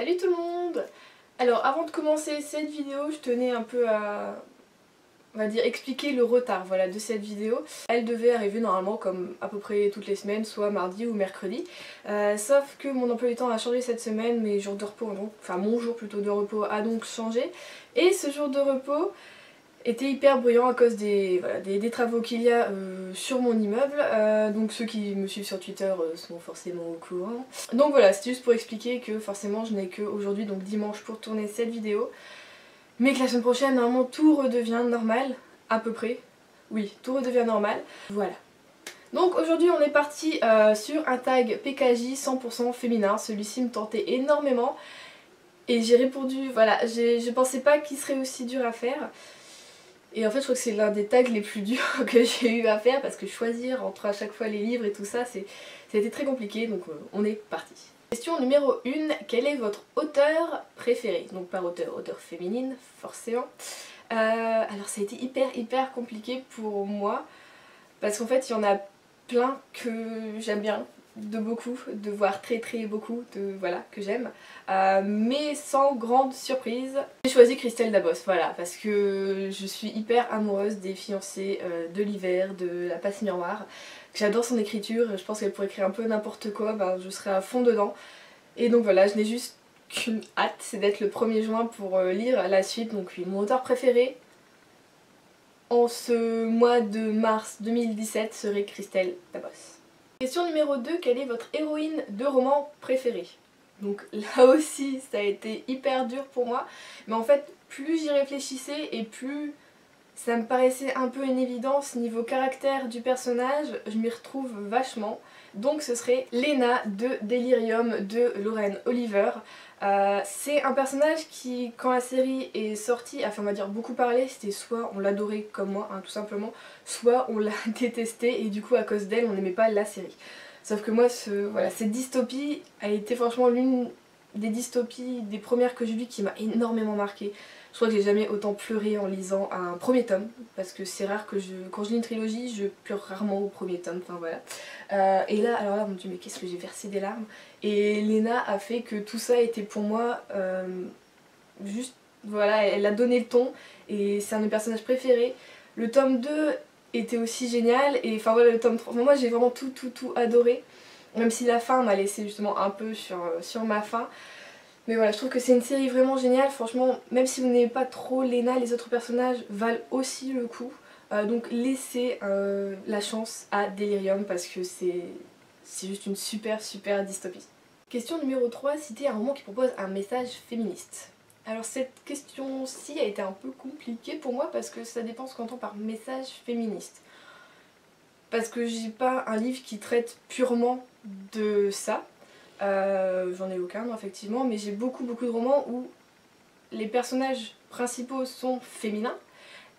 Salut tout le monde! Alors avant de commencer cette vidéo, je tenais un peu à, on va dire, expliquer le retard voilà, de cette vidéo. Elle devait arriver normalement comme à peu près toutes les semaines, soit mardi ou mercredi. Sauf que mon emploi du temps a changé cette semaine, mes jours de repos, donc, enfin mon jour plutôt de repos a donc changé. Et ce jour de repos était hyper bruyant à cause des travaux qu'il y a sur mon immeuble. Donc ceux qui me suivent sur Twitter sont forcément au courant. Donc voilà, c'est juste pour expliquer que forcément je n'ai qu'aujourd'hui, donc dimanche, pour tourner cette vidéo. Mais que la semaine prochaine, normalement, tout redevient normal, à peu près. Oui, tout redevient normal. Voilà. Donc aujourd'hui on est parti sur un tag PKJ 100% féminin. Celui-ci me tentait énormément. Et j'ai répondu, voilà, je pensais pas qu'il serait aussi dur à faire. Et en fait je crois que c'est l'un des tags les plus durs que j'ai eu à faire parce que choisir entre à chaque fois les livres et tout ça, ça a été très compliqué, donc on est parti. Question numéro 1, quel est votre auteur préféré? Donc par auteur, auteur féminine forcément. Alors ça a été hyper compliqué pour moi parce qu'en fait il y en a plein que j'aime bien, de voir très beaucoup, voilà, que j'aime, mais sans grande surprise. J'ai choisi Christelle Dabos, voilà, parce que je suis hyper amoureuse des fiancés de l'hiver, de La Passe Miroir. J'adore son écriture, je pense qu'elle pourrait écrire un peu n'importe quoi, ben, je serais à fond dedans. Et donc voilà, je n'ai juste qu'une hâte, c'est d'être le 1er juin pour lire la suite. Donc oui, mon auteur préféré en ce mois de mars 2017 serait Christelle Dabos. Question numéro 2, quelle est votre héroïne de roman préférée? Donc là aussi ça a été hyper dur pour moi, mais en fait plus j'y réfléchissais et plus ça me paraissait un peu une évidence niveau caractère du personnage, je m'y retrouve vachement. Donc ce serait Lena de Delirium de Lauren Oliver. C'est un personnage qui, quand la série est sortie, enfin on va dire beaucoup parlé, c'était soit on l'adorait comme moi, hein, tout simplement, soit on l'a détesté et du coup à cause d'elle on n'aimait pas la série. Sauf que moi voilà, cette dystopie a été franchement l'une des dystopies, des premières que j'ai lues qui m'a énormément marquée. Je crois que j'ai jamais autant pleuré en lisant un premier tome, parce que c'est rare que quand je lis une trilogie, je pleure rarement au premier tome, enfin voilà. Et là, alors là, mon dieu, mais qu'est-ce que j'ai versé des larmes. Et Lena a fait que tout ça était pour moi juste, voilà, elle a donné le ton, et c'est un de mes personnages préférés. Le tome 2 était aussi génial, et enfin voilà, le tome 3, moi j'ai vraiment tout adoré, même si la fin m'a laissé justement un peu sur ma faim. Mais voilà, je trouve que c'est une série vraiment géniale, franchement, même si vous n'aimez pas trop Lena, les autres personnages valent aussi le coup. Donc laissez la chance à Delirium parce que c'est juste une super dystopie. Question numéro 3, citer un roman qui propose un message féministe. Alors cette question-ci a été un peu compliquée pour moi parce que ça dépend ce qu'on entend par message féministe. Parce que j'ai pas un livre qui traite purement de ça. J'en ai aucun, non, effectivement, mais j'ai beaucoup de romans où les personnages principaux sont féminins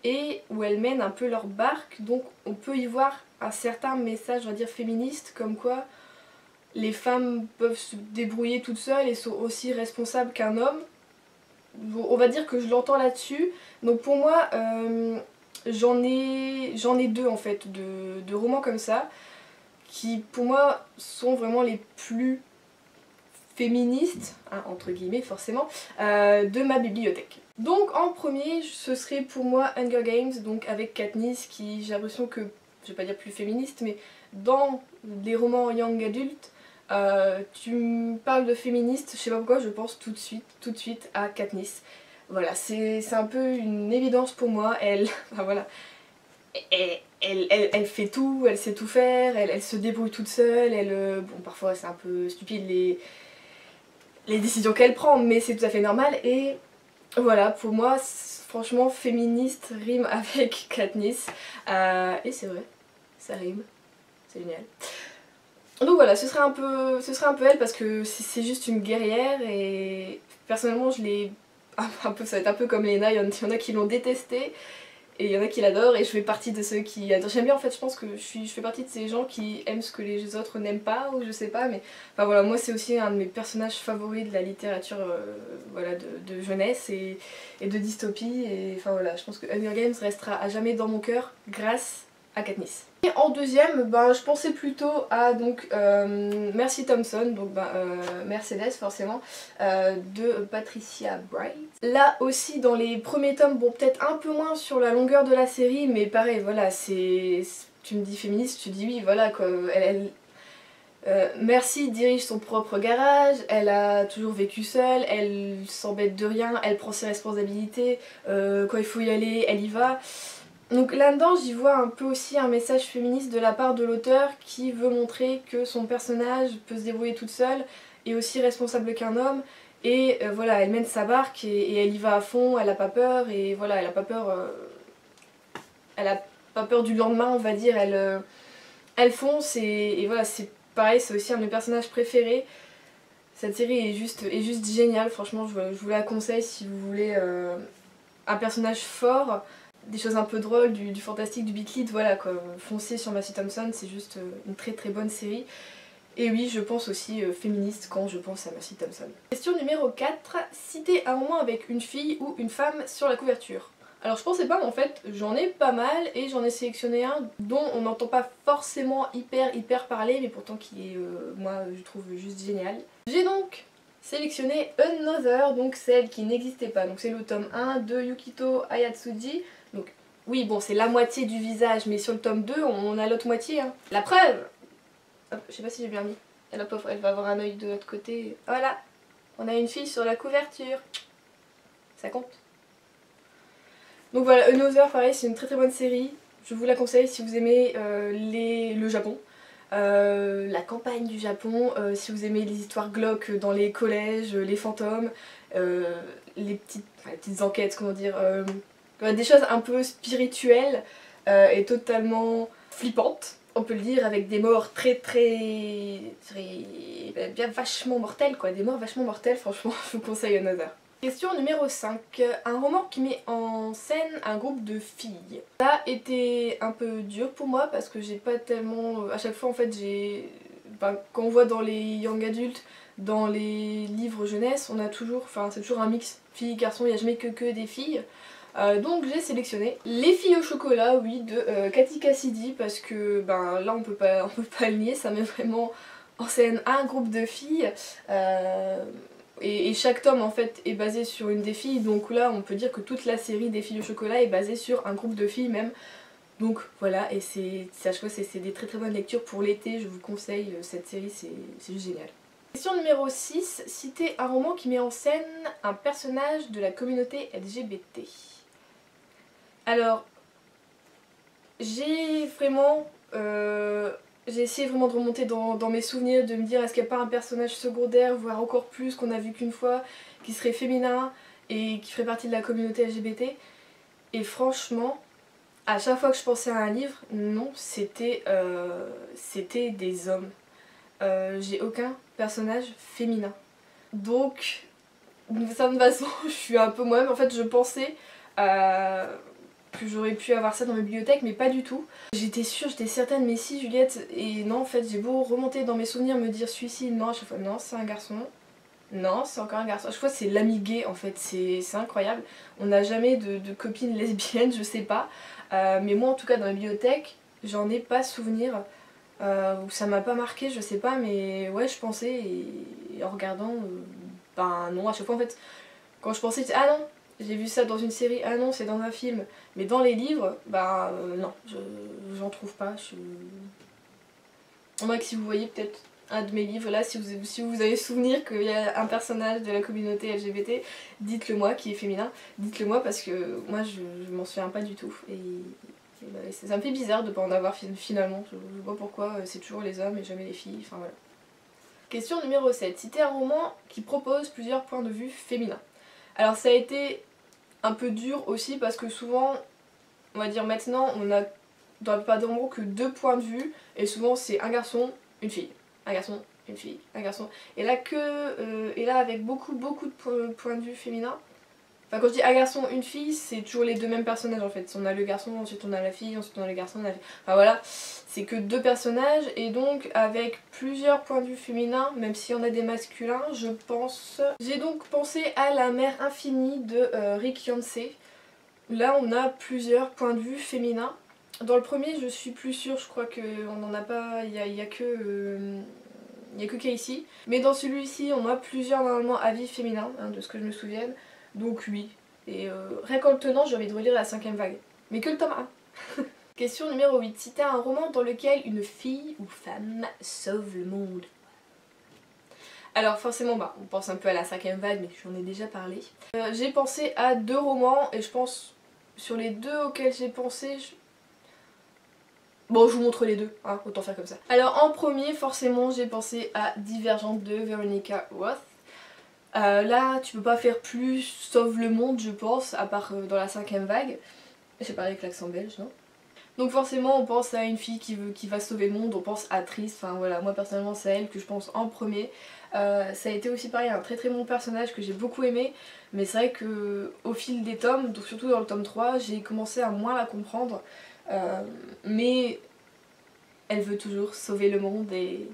et où elles mènent un peu leur barque, donc on peut y voir un certain message, on va dire, féministe, comme quoi les femmes peuvent se débrouiller toutes seules et sont aussi responsables qu'un homme. On va dire que je l'entends là-dessus, donc pour moi, j'en ai deux en fait, de romans comme ça, qui pour moi sont vraiment les plus féministe, hein, entre guillemets forcément, de ma bibliothèque. Donc en premier ce serait pour moi Hunger Games, donc avec Katniss, qui j'ai l'impression que, je vais pas dire plus féministe, mais dans les romans young adult, tu me parles de féministe, je sais pas pourquoi je pense tout de suite à Katniss. Voilà, c'est un peu une évidence pour moi, elle, enfin voilà, elle fait tout, elle sait tout faire, elle se débrouille toute seule, bon parfois c'est un peu stupide les décisions qu'elle prend, mais c'est tout à fait normal. Et voilà, pour moi, franchement, féministe rime avec Katniss. Et c'est vrai, ça rime, c'est génial. Donc voilà, ce serait un peu elle parce que c'est juste une guerrière et personnellement je l'ai un peu, ça va être un peu comme Lena, il y en a qui l'ont détestée. Et il y en a qui l'adorent et je fais partie de ceux qui adorent. J'aime bien en fait, je pense que je fais partie de ces gens qui aiment ce que les autres n'aiment pas ou je sais pas, mais enfin voilà, moi c'est aussi un de mes personnages favoris de la littérature voilà, de jeunesse et de dystopie, et enfin voilà, je pense que Hunger Games restera à jamais dans mon cœur grâce à Katniss. Et en deuxième, je pensais plutôt à donc Mercy Thompson, donc Mercedes forcément, de Patricia Bright. Là aussi dans les premiers tomes, bon peut-être un peu moins sur la longueur de la série, mais pareil voilà, tu me dis féministe, tu dis oui voilà quoi, Mercy dirige son propre garage, elle a toujours vécu seule, elle s'embête de rien, elle prend ses responsabilités, quand il faut y aller, elle y va. Donc là-dedans j'y vois un peu aussi un message féministe de la part de l'auteur qui veut montrer que son personnage peut se débrouiller toute seule et aussi responsable qu'un homme. Et voilà, elle mène sa barque et elle y va à fond, elle a pas peur et voilà, elle a pas peur du lendemain on va dire, elle fonce et voilà, c'est pareil, c'est aussi un de mes personnages préférés. Cette série est juste géniale, franchement je vous la conseille si vous voulez un personnage fort, des choses un peu drôles, du fantastique, du beat lit, voilà quoi. Foncez sur Mercy Thompson, c'est juste une très très bonne série. Et oui, je pense aussi féministe quand je pense à Mercy Thompson. Question numéro 4, citer un roman avec une fille ou une femme sur la couverture. Alors je pensais pas mais en fait j'en ai pas mal et j'en ai sélectionné un dont on n'entend pas forcément hyper parler mais pourtant qui est moi je trouve juste génial. J'ai donc sélectionné Another, donc celle qui n'existait pas, donc c'est le tome 1 de Yukito Ayatsuji. Donc oui bon c'est la moitié du visage mais sur le tome 2 on a l'autre moitié hein. La preuve, hop, je sais pas si j'ai bien mis, et la pauvre elle va avoir un œil de l'autre côté, voilà, on a une fille sur la couverture, ça compte. Donc voilà, Another, pareil, c'est une très très bonne série. Je vous la conseille si vous aimez le Japon, la campagne du Japon, si vous aimez les histoires glauques dans les collèges, les fantômes, les petites enquêtes, comment dire, des choses un peu spirituelles et totalement flippantes, on peut le dire, avec des morts très bien vachement mortelles quoi, des morts vachement mortelles, franchement je vous conseille Another. Question numéro 5. Un roman qui met en scène un groupe de filles. Ça a été un peu dur pour moi parce que j'ai pas tellement... À chaque fois en fait quand on voit dans les young adultes, dans les livres jeunesse, on a toujours... Enfin c'est toujours un mix filles-garçons, il n'y a jamais que des filles. Donc j'ai sélectionné Les filles au chocolat, oui, de Cathy Cassidy parce que là on peut pas le nier, ça met vraiment en scène un groupe de filles. Et chaque tome en fait est basé sur une des filles, donc là on peut dire que toute la série des filles au chocolat est basée sur un groupe de filles même. Donc voilà, et à chaque fois c'est des très très bonnes lectures pour l'été, je vous conseille cette série, c'est juste génial. Question numéro 6, citer un roman qui met en scène un personnage de la communauté LGBT. Alors, j'ai essayé vraiment de remonter dans mes souvenirs, de me dire est-ce qu'il n'y a pas un personnage secondaire, voire encore plus, qu'on a vu qu'une fois, qui serait féminin et qui ferait partie de la communauté LGBT. Et franchement, à chaque fois que je pensais à un livre, non, c'était des hommes. J'ai aucun personnage féminin. Donc, d'une certaine façon, je suis un peu moi-même. En fait, je pensais que j'aurais pu avoir ça dans mes bibliothèques, mais pas du tout. J'étais sûre, j'étais certaine, mais si Juliette, et non en fait j'ai beau remonter dans mes souvenirs, me dire suicide, non à chaque fois, non c'est un garçon, non c'est encore un garçon, à chaque fois c'est l'ami gay en fait, c'est incroyable. On n'a jamais de copines lesbiennes, je sais pas, mais moi en tout cas dans la bibliothèque, j'en ai pas souvenir, ou ça m'a pas marqué, je sais pas, mais ouais je pensais, et en regardant, non à chaque fois en fait, quand je pensais, ah non, j'ai vu ça dans une série, ah non c'est dans un film, mais dans les livres, non, j'en trouve pas. En vrai que si vous voyez peut-être un de mes livres là, si vous avez souvenir qu'il y a un personnage de la communauté LGBT, dites-le moi qui est féminin, dites-le moi parce que moi je m'en souviens pas du tout. Ça me fait bizarre de pas en avoir finalement, je sais pas pourquoi, c'est toujours les hommes et jamais les filles, enfin voilà. Question numéro 7, citer un roman qui propose plusieurs points de vue féminins. Alors ça a été un peu dur aussi parce que souvent, on va dire maintenant, on a dans la plupart des romans que 2 points de vue et souvent c'est un garçon, une fille, un garçon, une fille, un garçon. Et là avec beaucoup de points de vue féminins. Enfin quand je dis un garçon, une fille, c'est toujours les 2 mêmes personnages en fait. On a le garçon, ensuite on a la fille, ensuite on a le garçon, on a la fille. Enfin voilà, c'est que 2 personnages et donc avec plusieurs points de vue féminins, même si on a des masculins, je pense. J'ai donc pensé à La mer infinie de Rick Yancey. Là on a plusieurs points de vue féminins. Dans le premier je suis plus sûre, je crois qu'on n'en a pas, il y a que Casey. Mais dans celui-ci on a plusieurs normalement avis féminins, hein, de ce que je me souvienne. Donc oui. Et rien qu'en le tenant j'ai envie de relire la 5ème vague. Mais que le tome 1. Question numéro 8. Citer un roman dans lequel une fille ou femme sauve le monde. Alors forcément on pense un peu à la 5ème vague mais j'en ai déjà parlé. J'ai pensé à 2 romans et je pense sur les 2 auxquels j'ai pensé... Bon je vous montre les 2, hein, autant faire comme ça. Alors en premier forcément j'ai pensé à Divergente de Veronica Roth. Là tu peux pas faire plus sauve le monde je pense, à part dans la 5ème vague. J'ai parlé avec l'accent belge non. Donc forcément on pense à une fille qui va sauver le monde, on pense à Tris, enfin voilà, moi personnellement c'est à elle que je pense en premier. Ça a été aussi pareil un très bon personnage que j'ai beaucoup aimé, mais c'est vrai que au fil des tomes, donc surtout dans le tome 3, j'ai commencé à moins la comprendre. Mais elle veut toujours sauver le monde et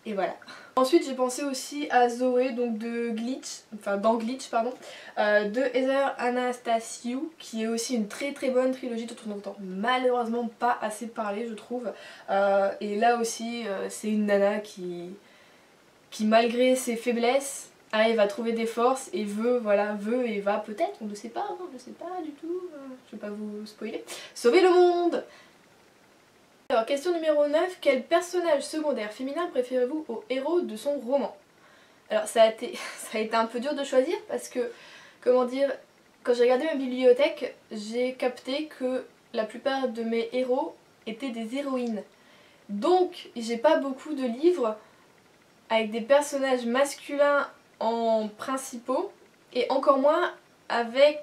voilà. Ensuite j'ai pensé aussi à Zoé, donc de Glitch, enfin dans Glitch pardon, de Heather Anastasiou, qui est aussi une très bonne trilogie dont on n'entend malheureusement pas assez parler je trouve. Et là aussi c'est une nana qui malgré ses faiblesses arrive à trouver des forces et veut et va peut-être, on ne sait pas, on ne sait pas du tout, je vais pas vous spoiler, sauver le monde. Alors question numéro 9, quel personnage secondaire féminin préférez-vous au héros de son roman? Alors ça a été un peu dur de choisir parce que, comment dire, quand j'ai regardé ma bibliothèque, j'ai capté que la plupart de mes héros étaient des héroïnes. Donc j'ai pas beaucoup de livres avec des personnages masculins en principaux et encore moins avec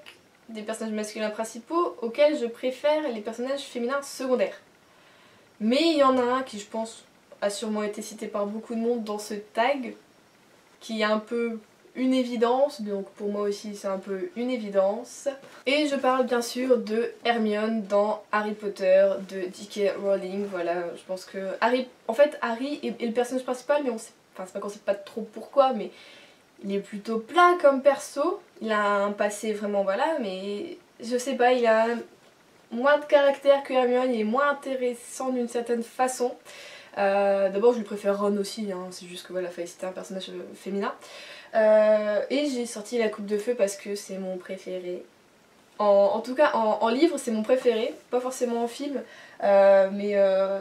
des personnages masculins principaux auxquels je préfère les personnages féminins secondaires. Mais il y en a un qui je pense a sûrement été cité par beaucoup de monde dans ce tag, qui est un peu une évidence, donc pour moi aussi c'est un peu une évidence. Et je parle bien sûr de Hermione dans Harry Potter de J.K. Rowling, voilà, je pense que Harry est le personnage principal, mais on sait, enfin c'est pas qu'on sait pas trop pourquoi, mais il est plutôt plat comme perso, il a un passé vraiment voilà, mais je sais pas, il a moins de caractère que Hermione, il est moins intéressant d'une certaine façon. D'abord je lui préfère Ron aussi, hein, c'est juste que voilà, c'était un personnage féminin. Et j'ai sorti La Coupe de Feu parce que c'est mon préféré. En tout cas en livre c'est mon préféré, pas forcément en film, mais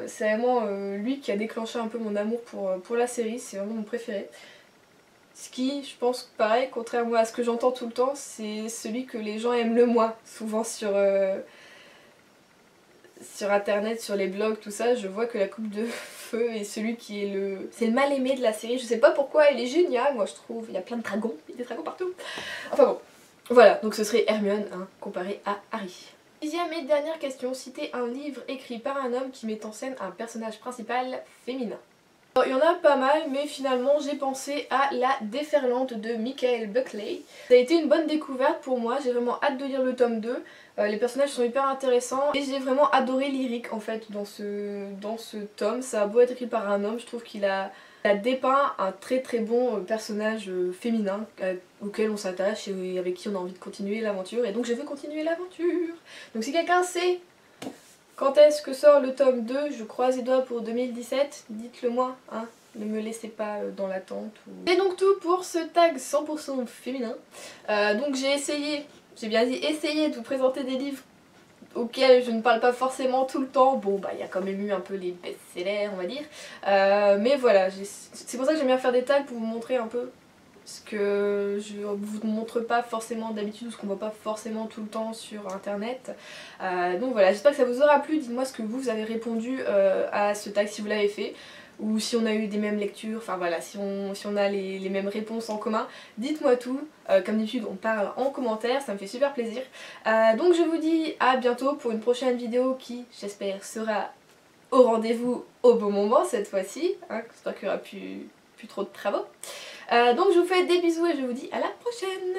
c'est vraiment lui qui a déclenché un peu mon amour pour la série, c'est vraiment mon préféré. Ce qui, je pense, pareil, contrairement à ce que j'entends tout le temps, c'est celui que les gens aiment le moins, souvent sur internet, sur les blogs, tout ça, je vois que La Coupe de Feu est celui qui est c'est le mal aimé de la série. Je sais pas pourquoi, elle est géniale, moi je trouve. Il y a plein de dragons, il y a des dragons partout. Enfin bon, voilà, donc ce serait Hermione, hein, comparé à Harry. 10e et dernière question, citer un livre écrit par un homme qui met en scène un personnage principal féminin. Il y en a pas mal, mais finalement j'ai pensé à La Déferlante de Michael Buckley. Ça a été une bonne découverte pour moi, j'ai vraiment hâte de lire le tome 2. Les personnages sont hyper intéressants et j'ai vraiment adoré lyrique en fait dans ce tome. Ça a beau être écrit par un homme, je trouve qu'il a dépeint un très bon personnage féminin auquel on s'attache et avec qui on a envie de continuer l'aventure. Et donc je vais continuer l'aventure. Donc si quelqu'un sait quand est-ce que sort le tome 2, je croise les doigts pour 2017, dites-le moi, hein, ne me laissez pas dans l'attente. C'est donc tout pour ce tag 100% féminin. Donc j'ai essayé, j'ai bien dit essayer de vous présenter des livres auxquels je ne parle pas forcément tout le temps. Bon bah il y a quand même eu un peu les best-sellers on va dire. Mais voilà, c'est pour ça que j'aime bien faire des tags pour vous montrer un peu ce que je vous montre pas forcément d'habitude ou ce qu'on voit pas forcément tout le temps sur internet. Donc voilà, j'espère que ça vous aura plu. Dites-moi ce que vous avez répondu à ce tag si vous l'avez fait, ou si on a eu des mêmes lectures, enfin voilà, si on a les mêmes réponses en commun. Dites-moi tout, comme d'habitude on parle en commentaire, ça me fait super plaisir. Donc je vous dis à bientôt pour une prochaine vidéo qui, j'espère, sera au rendez-vous au bon moment cette fois-ci, hein, j'espère qu'il n'y aura plus trop de travaux. Donc je vous fais des bisous et je vous dis à la prochaine.